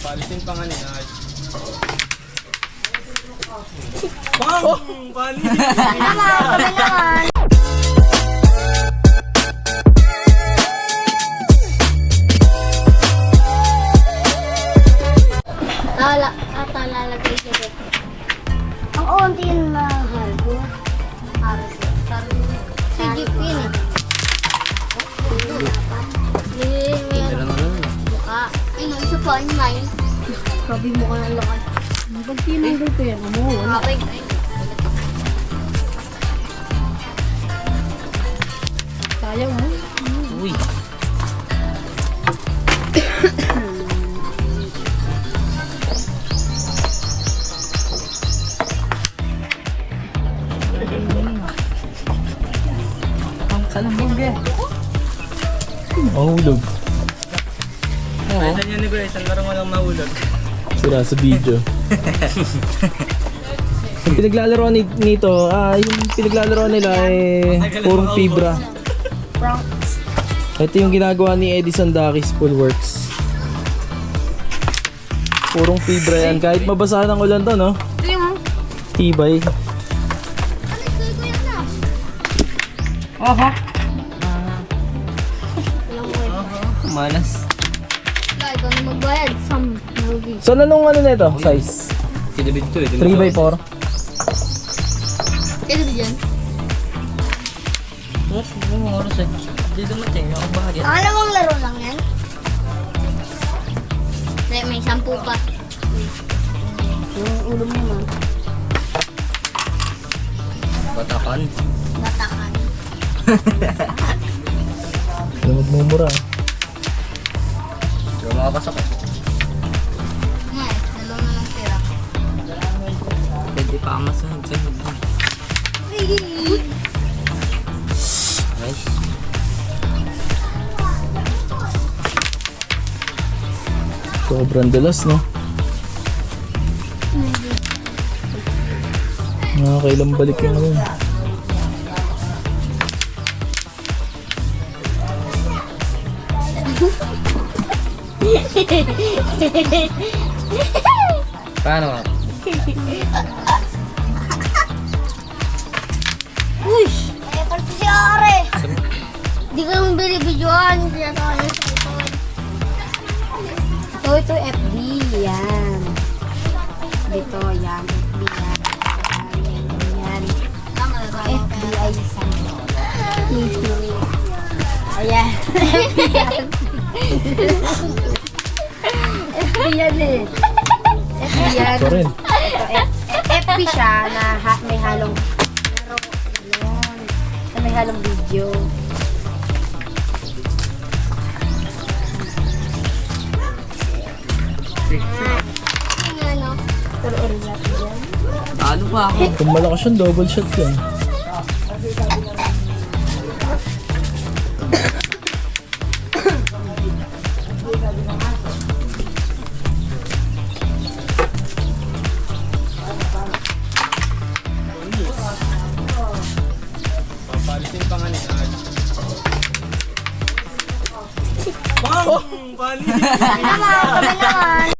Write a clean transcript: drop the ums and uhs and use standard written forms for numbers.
Palisin pa nga nila. Bang! Palisin! Kami naman. Lalagay siya dito. Ang onti yung mahal ko. Si Jeep yun eh. Mukha. Ano, isa pa yung nine. Sabi mo ka ng lakas. Pag tinanggal ko yan, umuha. Okay. Sayang mo. Uy! Ang kalambog eh. Mahulog. Ay, saan yan ni Bray? Saan larang walang mahulog? Sira sa video. Yung pinaglalaroan nito, yung pinaglalaroan nila purong fibra. Ito yung ginagawa ni Edison Dakis Poolworks. Purong fibra yan. Kahit mabasa ng ulan to, no? Tibay. Aha. Malas. Guys, kung magbayad, some movie. So, anong ano nito? Size? Si David to eh. 3x4? Kaya ba dyan? Ano oras eh? Hindi dumating. Ako bahagya. Pangalawang laro lang yan. May 10 pa. Yung ulo mo naman. Batakan. Batakan. Ano magmumura? Pero makapasok eh. Dalawa na lang pera. Pwede pa ang masahag-sahag. Nice. Sobrang dalas, no? Nakakailang balik yung ano. Paano nga? Uy! Eh, pati si Are. Di ka naman binibidyoan. Kaya tayo sa ipon. Ito FB. Yan. Dito, yan. FB yan. Yan. Tama na ba? FBI isang. Ayan. FB yan eh. FB yan. Ito rin. FB siya na may halong laro. Yun. Na may halong video. Ano? Turo-uro natin yan. Talo pa ako. Kung malakas yun, double shot yan. Palisin pa nga nila. Bang! Palisin! Kami naman.